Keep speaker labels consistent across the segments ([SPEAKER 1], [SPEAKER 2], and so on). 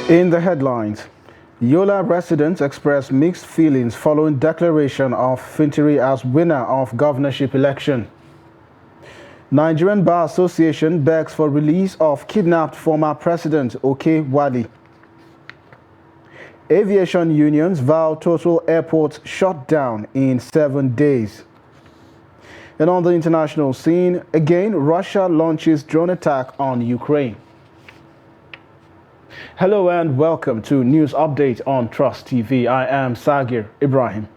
[SPEAKER 1] In the headlines, Yola residents express mixed feelings following declaration of Fintiri as winner of governorship election. Nigerian Bar Association begs for release of kidnapped former President Oke Wali. Aviation unions vow total airport shutdown in 7 days. And on the international scene, again, Russia launches drone attack on Ukraine. Hello and welcome to News Update on Trust TV. I am Sagir Ibrahim.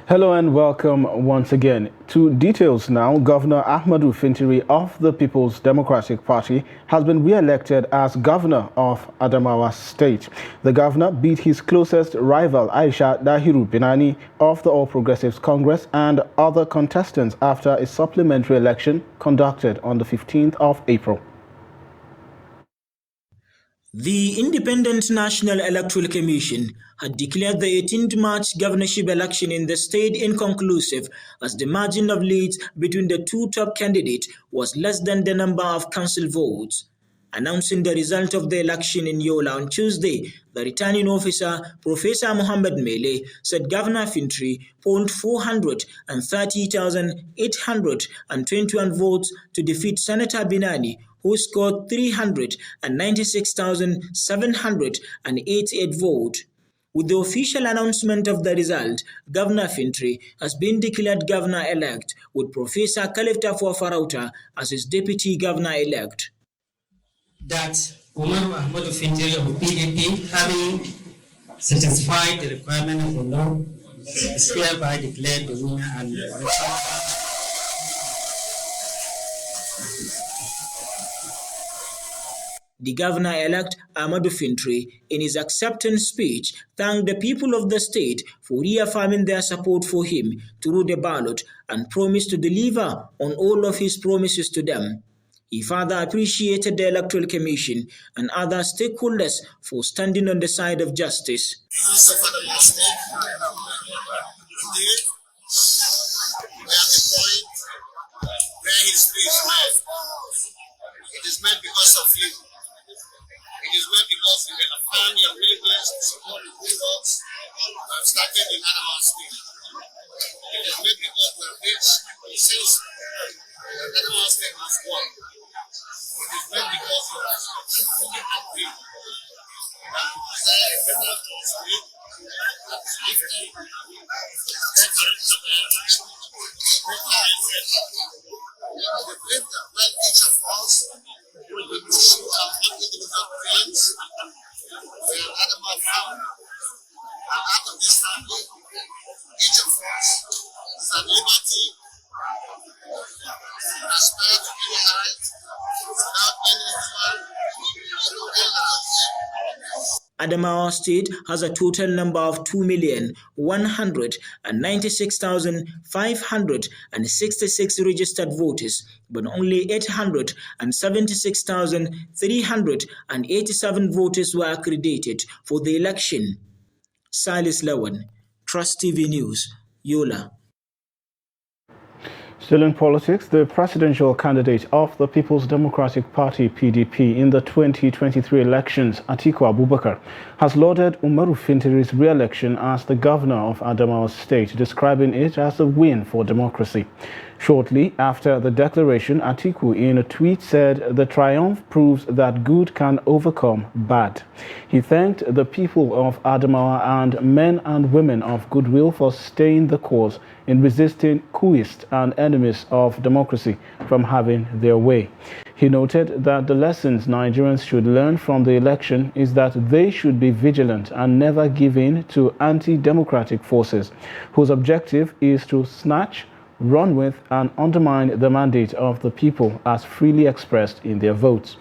[SPEAKER 1] Hello and welcome once again. To details now, Governor Ahmadu Fintiri of the People's Democratic Party has been re-elected as governor of Adamawa State. The governor beat his closest rival Aisha Dahiru Binani of the All Progressives Congress and other contestants after a supplementary election conducted on the 15th of April.
[SPEAKER 2] The Independent National Electoral Commission had declared the 18th March governorship election in the state inconclusive as the margin of leads between the two top candidates was less than the number of council votes. Announcing the result of the election in Yola on Tuesday, the returning officer, Professor Mohammed Mele, said Governor Fintiri polled 430,821 votes to defeat Senator Binani, who scored 396,788 votes. With the official announcement of the result, Governor Fintiri has been declared governor-elect, with Professor Khalif Tafawa Farauta as his deputy governor-elect.
[SPEAKER 3] That Umaru Ahmadu Fintiri of PDP, having satisfied the requirement of the law, is hereby declared the winner and
[SPEAKER 2] The governor-elect Ahmadu Fintiri, in his acceptance speech, thanked the people of the state for reaffirming their support for him through the ballot and promised to deliver on all of his promises to them. He further appreciated the Electoral Commission and other stakeholders for standing on the side of justice.
[SPEAKER 4] It is made because of you. It is made because you affirm your willingness to support the good works that have started in Adamawa State. It is made because we have reached consensus that Adamawa State must won. It is made because you are fully agree that you desire a better state that is lifting the belief that when each of us will be pushing our individual dreams, we are Adamawa family. And out of this family, each of us is at liberty to aspire to any height without any human
[SPEAKER 2] Adamawa State has a total number of 2,196,566 registered voters, but only 876,387 voters were accredited for the election. Silas Lawan, Trust TV News, Yola.
[SPEAKER 1] Still in politics, the presidential candidate of the People's Democratic Party, PDP, in the 2023 elections, Atiku Abubakar, has lauded Umaru Fintiri's re-election as the governor of Adamawa State, describing it as a win for democracy. Shortly after the declaration, Atiku in a tweet said the triumph proves that good can overcome bad. He thanked the people of Adamawa and men and women of goodwill for staying the course in resisting coupists and enemies of democracy from having their way. He noted that the lessons Nigerians should learn from the election is that they should be vigilant and never give in to anti-democratic forces, whose objective is to snatch, run with, and undermine the mandate of the people as freely expressed in their votes.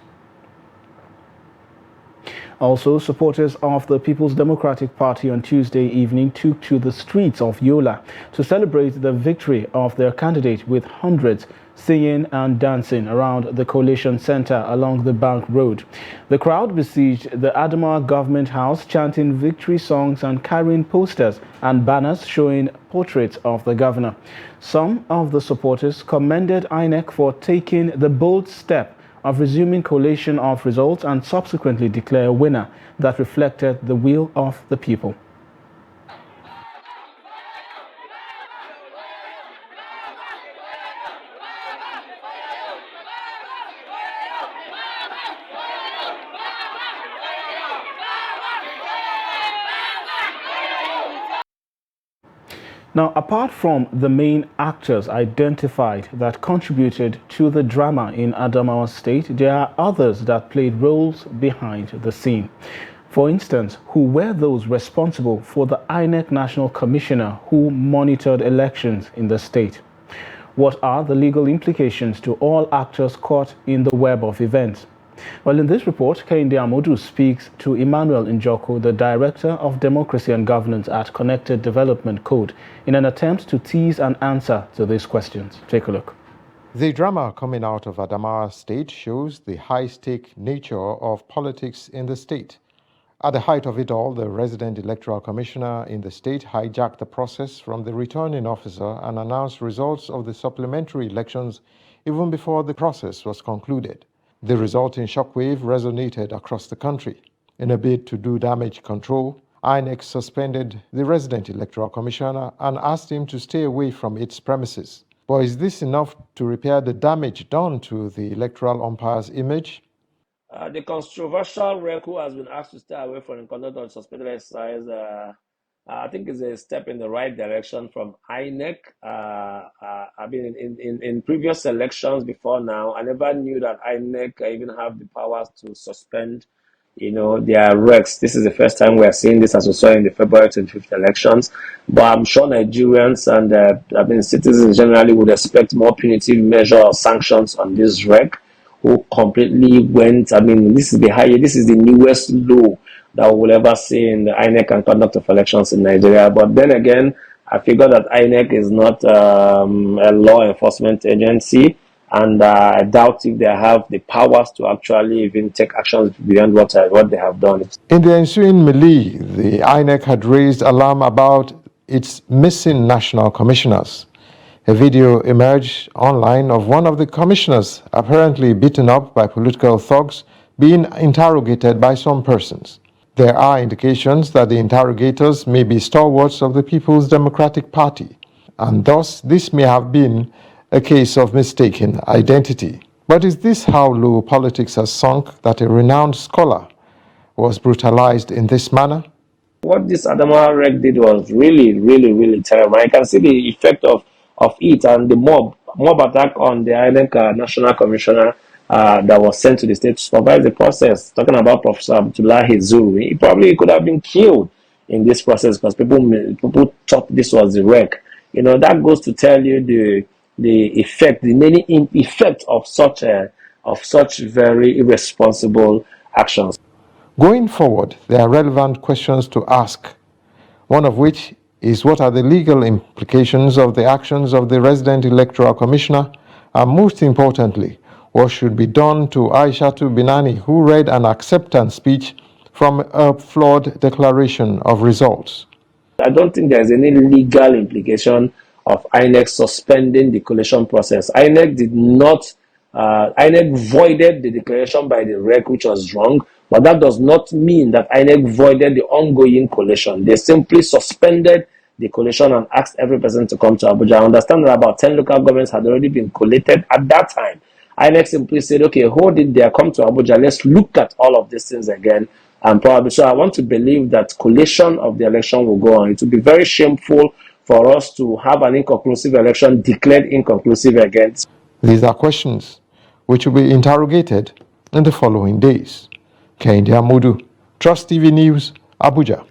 [SPEAKER 1] Also, supporters of the People's Democratic Party on Tuesday evening took to the streets of Yola to celebrate the victory of their candidate, with hundreds singing and dancing around the Coalition Center along the Bank Road. The crowd besieged the Adamawa Government House, chanting victory songs and carrying posters and banners showing portraits of the governor. Some of the supporters commended INEC for taking the bold step of resuming collation of results and subsequently declare a winner that reflected the will of the people. Now, apart from the main actors identified that contributed to the drama in Adamawa State, there are others that played roles behind the scene. For instance, who were those responsible for the INEC National Commissioner who monitored elections in the state? What are the legal implications to all actors caught in the web of events? Well, in this report, Kehinde Amodu speaks to Emmanuel Njoko, the Director of Democracy and Governance at Connected Development Code, in an attempt to tease an answer to these questions. Take a look.
[SPEAKER 5] The drama coming out of Adamawa State shows the high-stake nature of politics in the state. At the height of it all, the resident electoral commissioner in the state hijacked the process from the returning officer and announced results of the supplementary elections even before the process was concluded. The resulting shockwave resonated across the country. In a bid to do damage control, INEC suspended the resident electoral commissioner and asked him to stay away from its premises. But is this enough to repair the damage done to the electoral umpire's image?
[SPEAKER 6] The controversial rec who has been asked to stay away from the conduct of suspended exercise, I think is a step in the right direction from INEC. I mean, in previous elections before now, I never knew that INEC even have the powers to suspend, their recs. This is the first time we are seeing this, as we saw in the February 25th elections. But I'm sure Nigerians and citizens generally would expect more punitive measure or sanctions on this rec, who completely went. I mean, this is the newest law that we will ever see in the INEC and conduct of elections in Nigeria. But then again, I figure that INEC is not a law enforcement agency, and I doubt if they have the powers to actually even take actions beyond what they have done.
[SPEAKER 5] In the ensuing melee, the INEC had raised alarm about its missing national commissioners. A video emerged online of one of the commissioners apparently beaten up by political thugs being interrogated by some persons. There are indications that the interrogators may be stalwarts of the People's Democratic Party, and thus this may have been a case of mistaken identity. But is this how low politics has sunk, that a renowned scholar was brutalized in this manner?
[SPEAKER 6] What this Adamawa rec did was really, really, really terrible. I can see the effect of it and the mob attack on the INEC National Commissioner that was sent to the state to supervise the process. Talking about Professor Abdullahi Zuru, he probably could have been killed in this process because people thought this was the rec. That goes to tell you the many effect of such very irresponsible actions.
[SPEAKER 5] Going forward, there are relevant questions to ask, one of which is what are the legal implications of the actions of the resident electoral commissioner, and most importantly, what should be done to Aishatu Binani, who read an acceptance speech from a flawed declaration of results.
[SPEAKER 6] I don't think there's any legal implication of INEC suspending the collation process. INEC voided the declaration by the rec, which was wrong, but that does not mean that INEC voided the ongoing collation. They simply suspended the collation and asked every person to come to Abuja. I understand that about 10 local governments had already been collated at that time. INEC simply said, okay, hold it there, come to Abuja, let's look at all of these things again. And probably, so I want to believe that collation of the election will go on. It will be very shameful for us to have an inconclusive election declared inconclusive again.
[SPEAKER 5] These are questions which will be interrogated in the following days. Kehinde Amodu, Trust TV News, Abuja.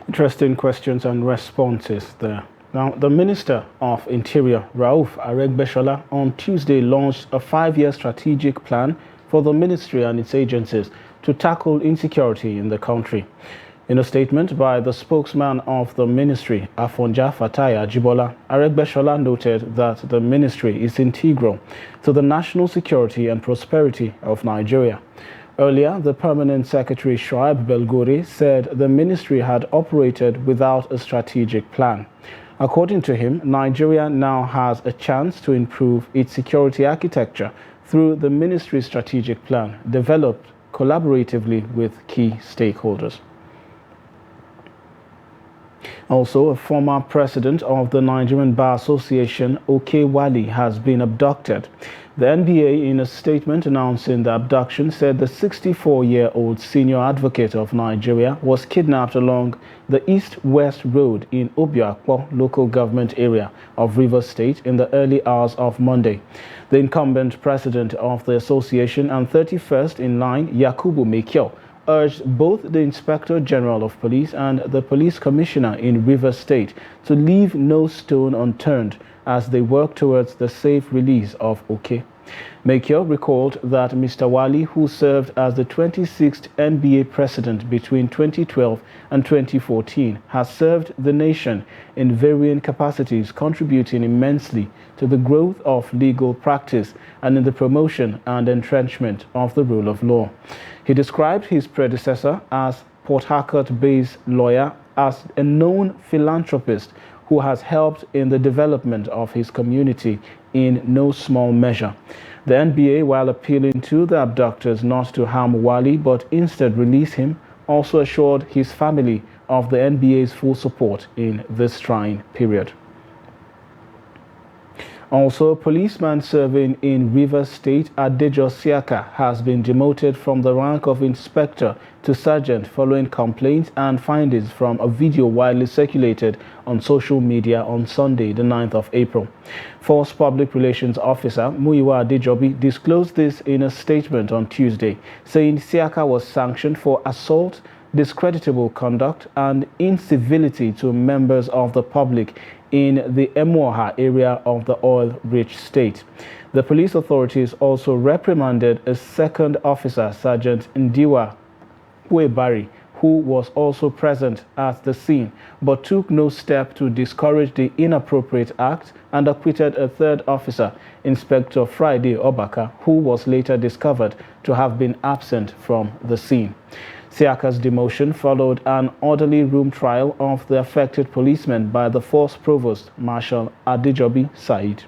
[SPEAKER 1] Interesting questions and responses there. Now, the Minister of Interior, Rauf Aregbesola, on Tuesday launched a 5-year strategic plan for the ministry and its agencies to tackle insecurity in the country. In a statement by the spokesman of the ministry, Afonja Fatai Ajibola, Aregbesola noted that the ministry is integral to the national security and prosperity of Nigeria. Earlier, the permanent secretary Shoaib Belgore said the ministry had operated without a strategic plan. According to him, Nigeria now has a chance to improve its security architecture through the ministry's strategic plan, developed collaboratively with key stakeholders. Also, a former president of the Nigerian Bar Association, Oke Wali, has been abducted. The NBA, in a statement announcing the abduction, said the 64-year-old senior advocate of Nigeria was kidnapped along the East-West Road in Obiakpo local government area of Rivers State in the early hours of Monday. The incumbent president of the association and 31st in line, Yakubu Mekyo, urged both the Inspector General of Police and the Police Commissioner in Rivers State to leave no stone unturned as they work towards the safe release of Oke. Mekyo recalled that Mr. Wali, who served as the 26th NBA president between 2012 and 2014, has served the nation in varying capacities, contributing immensely to the growth of legal practice and in the promotion and entrenchment of the rule of law. He described his predecessor as Port Harcourt-based lawyer as a known philanthropist who has helped in the development of his community in no small measure. The NBA, while appealing to the abductors not to harm Wali but instead release him, also assured his family of the NBA's full support in this trying period. Also, a policeman serving in Rivers State, Adejo Siaka, has been demoted from the rank of inspector to sergeant following complaints and findings from a video widely circulated on social media on Sunday, the 9th of April. Force Public Relations Officer Muyiwa Adejobi disclosed this in a statement on Tuesday, saying Siaka was sanctioned for assault, discreditable conduct, and incivility to members of the public in the Emuoha area of the oil-rich state. The police authorities also reprimanded a second officer, Sergeant Ndiwa Huebari, who was also present at the scene, but took no step to discourage the inappropriate act, and acquitted a third officer, Inspector Friday Obaka, who was later discovered to have been absent from the scene. Siaka's demotion followed an orderly room trial of the affected policeman by the Force Provost Marshal Adejobi Said.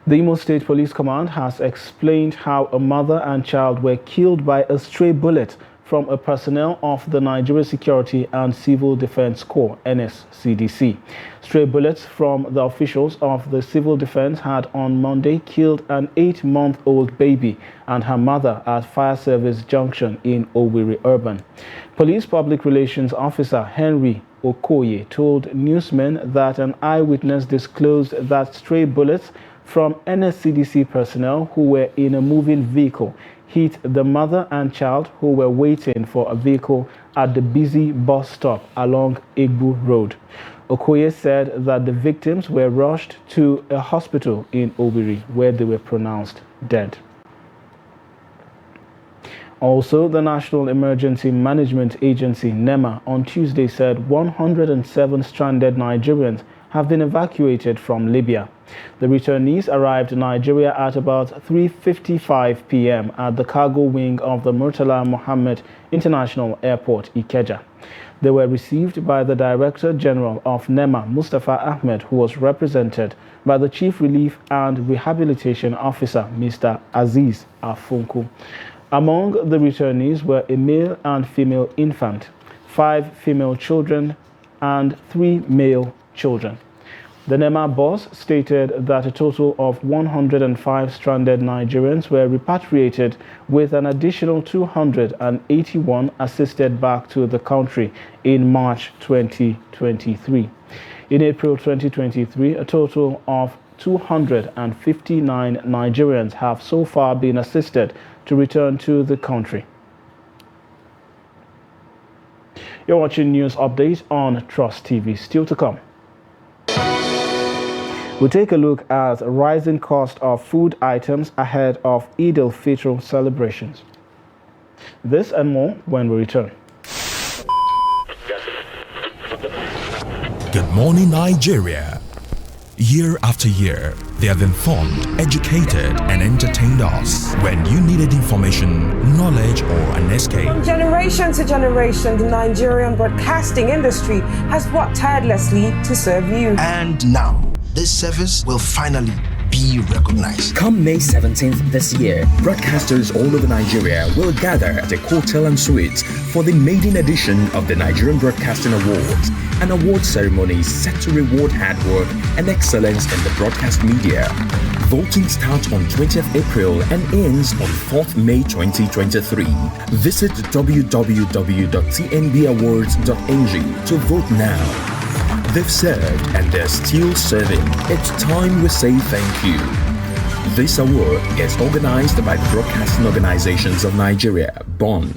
[SPEAKER 1] The Imo State Police Command has explained how a mother and child were killed by a stray bullet from a personnel of the Nigeria Security and Civil Defense Corps, NSCDC. Stray bullets from the officials of the Civil Defense had on Monday killed an 8-month-old baby and her mother at Fire Service Junction in Owerri Urban. Police Public Relations Officer Henry Okoye told newsmen that an eyewitness disclosed that stray bullets from NSCDC personnel who were in a moving vehicle hit the mother and child who were waiting for a vehicle at the busy bus stop along Igbu Road. Okoye said that the victims were rushed to a hospital in Owerri where they were pronounced dead. Also, the National Emergency Management Agency, NEMA, on Tuesday said 107 stranded Nigerians have been evacuated from Libya. The returnees arrived in Nigeria at about 3:55 p.m. at the cargo wing of the Murtala Mohammed International Airport, Ikeja. They were received by the Director General of NEMA, Mustafa Ahmed, who was represented by the Chief Relief and Rehabilitation Officer, Mr. Aziz Afunku. Among the returnees were a male and female infant, 5 female children, and 3 male children. The NEMA boss stated that a total of 105 stranded Nigerians were repatriated, with an additional 281 assisted back to the country in March 2023. In April 2023, a total of 259 Nigerians have so far been assisted to return to the country. You're watching News Update on Trust TV. Still to come. We take a look at rising cost of food items ahead of Eid al-Fitr celebrations. This and more when we return.
[SPEAKER 7] Good morning, Nigeria. Year after year, they have informed, educated, and entertained us. When you needed information, knowledge, or an escape.
[SPEAKER 8] From generation to generation, the Nigerian broadcasting industry has worked tirelessly to serve you.
[SPEAKER 9] And now, this service will finally be recognized.
[SPEAKER 10] Come May 17th this year, broadcasters all over Nigeria will gather at a hotel and suites for the maiden edition of the Nigerian Broadcasting Awards, an award ceremony set to reward hard work and excellence in the broadcast media. Voting starts on 20th April and ends on 4th May 2023. Visit www.tnbawards.ng to vote now. They've served and they're still serving. It's time we say thank you. This award is organized by the Broadcasting Organizations of Nigeria, Bonn.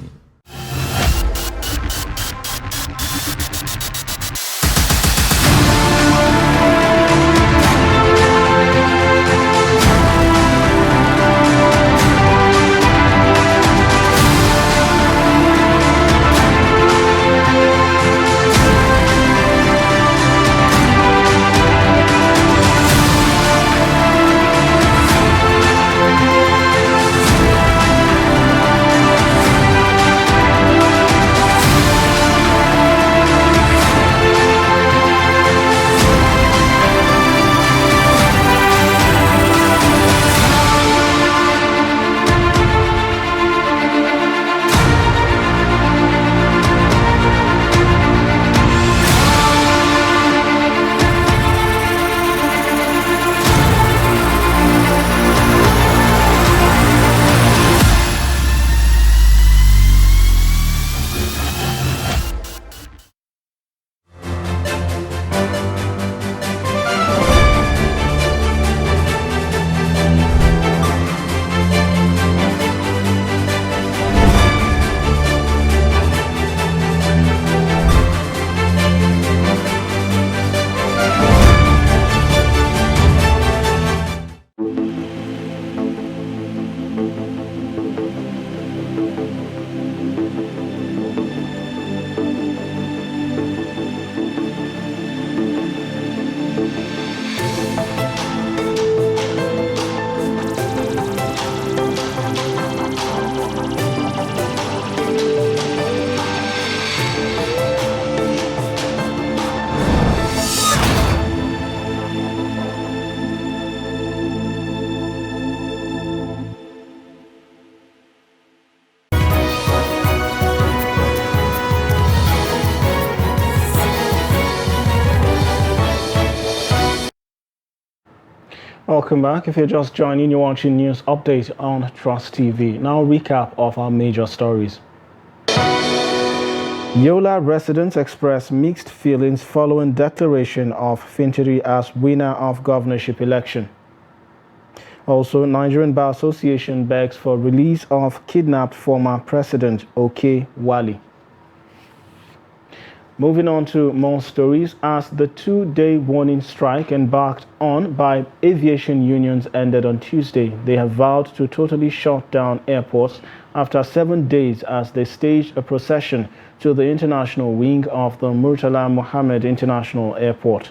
[SPEAKER 1] Welcome back. If you're just joining, you're watching News Update on Trust TV. Now, recap of our major stories. Yola residents express mixed feelings following declaration of Fintiri as winner of governorship election. Also, Nigerian Bar Association begs for release of kidnapped former President Oke Wali. Moving on to more stories, as the two-day warning strike embarked on by aviation unions ended on Tuesday, they have vowed to totally shut down airports after 7 days as they staged a procession to the international wing of the Murtala Mohammed International Airport.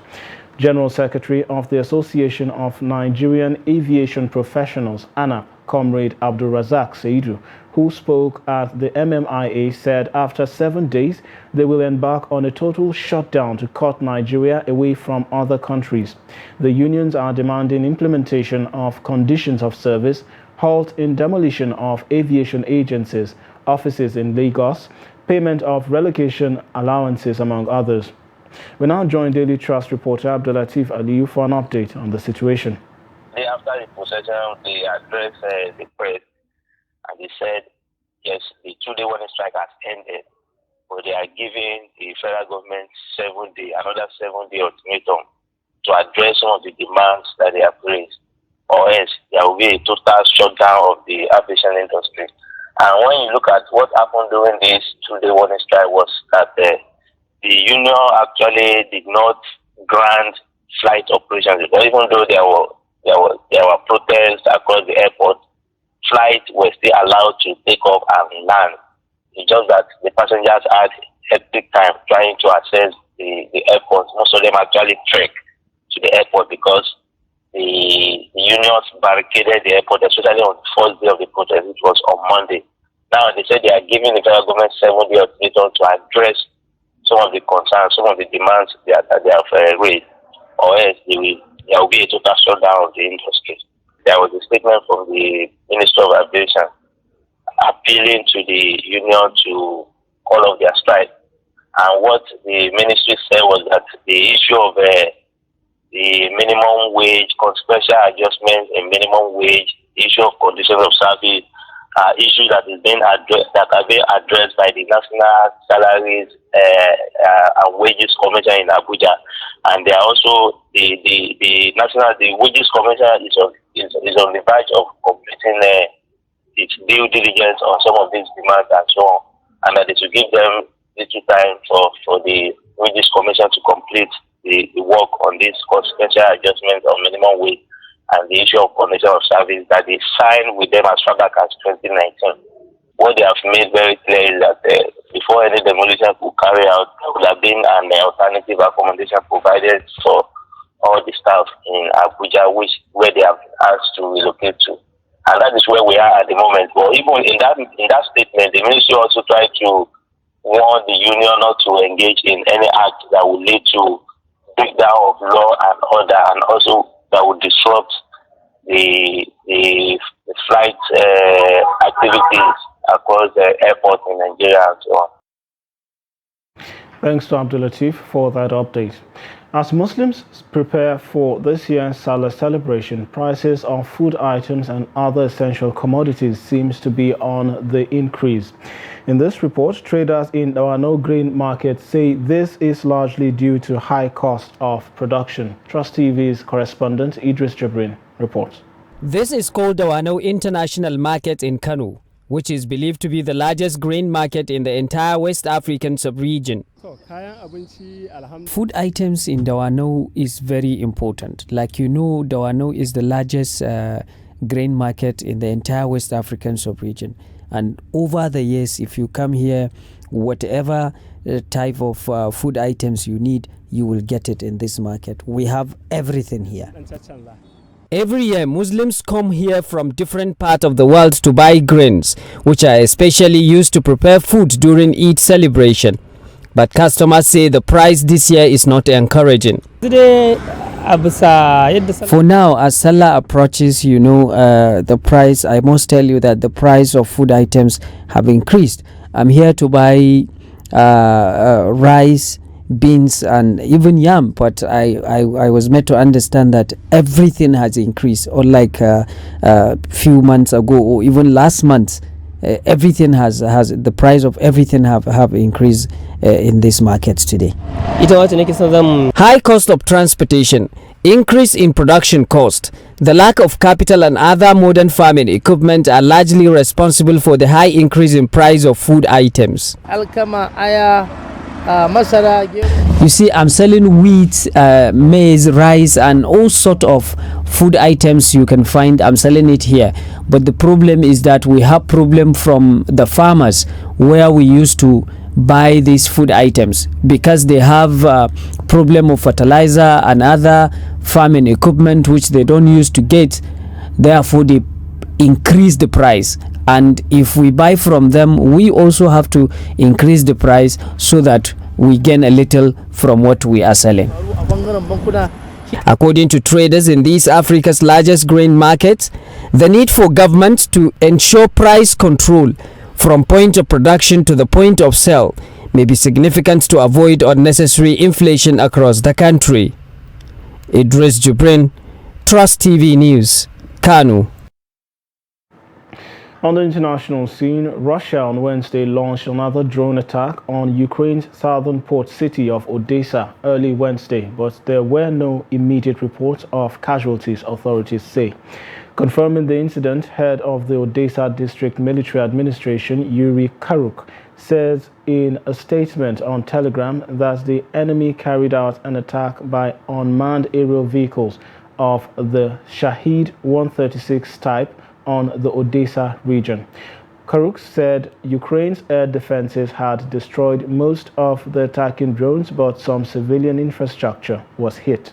[SPEAKER 1] General Secretary of the Association of Nigerian Aviation Professionals, ANAP, Comrade Abdul Razak Seidu, who spoke at the MMIA, said after 7 days, they will embark on a total shutdown to cut Nigeria away from other countries. The unions are demanding implementation of conditions of service, halt in demolition of aviation agencies, offices in Lagos, payment of relocation allowances, among others. We now join Daily Trust reporter Abdulateef Aliyu for an update on the situation.
[SPEAKER 11] After the procession, they addressed the press and they said, yes, the two-day warning strike has ended, but they are giving the federal government another 7-day ultimatum to address some of the demands that they have raised, or else there will be a total shutdown of the aviation industry. And when you look at what happened during this two-day warning strike was that the union actually did not grant flight operations. Because even though there were protests across the airport, flights were still allowed to take off and land. It's just that the passengers had hectic time trying to access the airport. Most of them actually trek to the airport because the unions barricaded the airport, especially on the first day of the protest, which was on Monday. Now they said they are giving the federal government 7 days ultimatum to address some of the concerns, some of the demands that they have raised, or else there will be a total shutdown of the industry. There was a statement from the Ministry of Aviation appealing to the union to call off their strike. And what the ministry said was that the issue of the minimum wage, special adjustments in minimum wage, the issue of conditions of service, issues that are being addressed by the National Salaries and Wages Commission in Abuja, and they are also the Wages Commission is on the verge of completing its due diligence on some of these demands and so on, and that it will give them little time for the Wages Commission to complete the work on this special adjustment on minimum wage and the issue of condition of service that they signed with them as far back as 2019. What they have made very clear is that before any demolition could carry out, there would have been an alternative accommodation provided for all the staff in Abuja, where they have been asked to relocate to. And that is where we are at the moment. But even in that statement, the ministry also tried to warn the union not to engage in any act that would lead to breakdown of law and order, and also that would disrupt the flight activities across the airport in Nigeria and so on.
[SPEAKER 1] Thanks to Abdul Latif for that update. As Muslims prepare for this year's Salah celebration, prices of food items and other essential commodities seems to be on the increase. In this report, traders in Dawanau grain market say this is largely due to high cost of production. Trust TV's correspondent Idris Jabrin reports.
[SPEAKER 12] This is called Dawanau International Market in Kano, which is believed to be the largest grain market in the entire West African sub-region. Food items in Dawanau is very important. Like you know, Dawanau is the largest grain market in the entire West African sub-region. And over the years, if you come here, whatever type of food items you need, you will get it in this market. We have everything here. Every year, Muslims come here from different parts of the world to buy grains, which are especially used to prepare food during Eid celebration. But customers say the price this year is not encouraging. For now, as Salah approaches, you know, the price, I must tell you that the price of food items have increased. I'm here to buy rice, beans and even yam, but I was made to understand that everything has increased, unlike a few months ago or even last month. Everything has the price of everything have increased in these markets today. High cost of transportation, increase in production cost, the lack of capital and other modern farming equipment are largely responsible for the high increase in price of food items. You see, I'm selling wheat, maize, rice and all sort of food items you can find. I'm selling it here. But the problem is that we have problem from the farmers where we used to buy these food items because they have problem of fertilizer and other farming equipment which they don't use to get. Therefore, they increase the price. And if we buy from them, we also have to increase the price so that we gain a little from what we are selling. According to traders in these Africa's largest grain markets, the need for government to ensure price control from point of production to the point of sale may be significant to avoid unnecessary inflation across the country. Idris Jubrin, Trust TV News, Kano.
[SPEAKER 1] On the international scene, Russia on Wednesday launched another drone attack on Ukraine's southern port city of Odessa early Wednesday, but there were no immediate reports of casualties, authorities say. Confirming the incident, head of the Odessa District Military Administration, Yuri Karuk, says in a statement on Telegram that the enemy carried out an attack by unmanned aerial vehicles of the Shahed 136 type on the Odessa region. Karuk said Ukraine's air defenses had destroyed most of the attacking drones, but some civilian infrastructure was hit.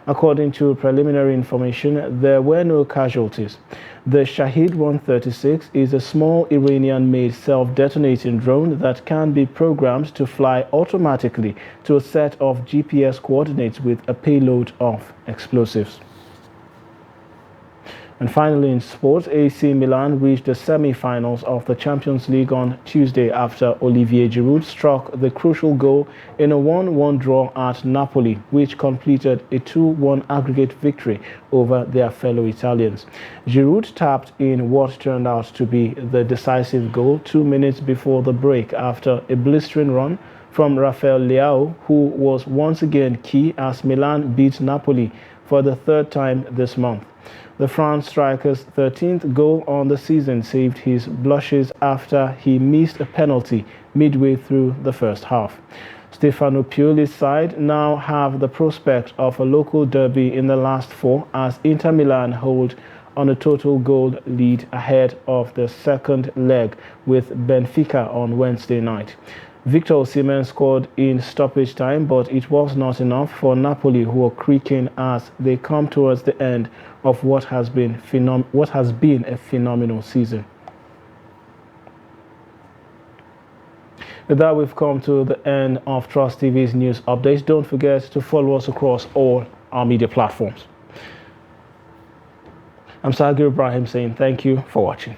[SPEAKER 1] According to preliminary information, there were no casualties. The Shahed 136 is a small Iranian-made self-detonating drone that can be programmed to fly automatically to a set of GPS coordinates with a payload of explosives. And finally, in sports, AC Milan reached the semi-finals of the Champions League on Tuesday after Olivier Giroud struck the crucial goal in a 1-1 draw at Napoli, which completed a 2-1 aggregate victory over their fellow Italians. Giroud tapped in what turned out to be the decisive goal 2 minutes before the break after a blistering run from Rafael Leao, who was once again key as Milan beat Napoli for the third time this month. The France striker's 13th goal on the season saved his blushes after he missed a penalty midway through the first half. Stefano Pioli's side now have the prospect of a local derby in the last four as Inter Milan hold on a total goal lead ahead of the second leg with Benfica on Wednesday night. Victor Osimhen scored in stoppage time, but it was not enough for Napoli, who are creaking as they come towards the end of what has been a phenomenal season. With that, we've come to the end of Trust TV's news updates. Don't forget to follow us across all our media platforms. I'm Sagir Ibrahim saying thank you for watching.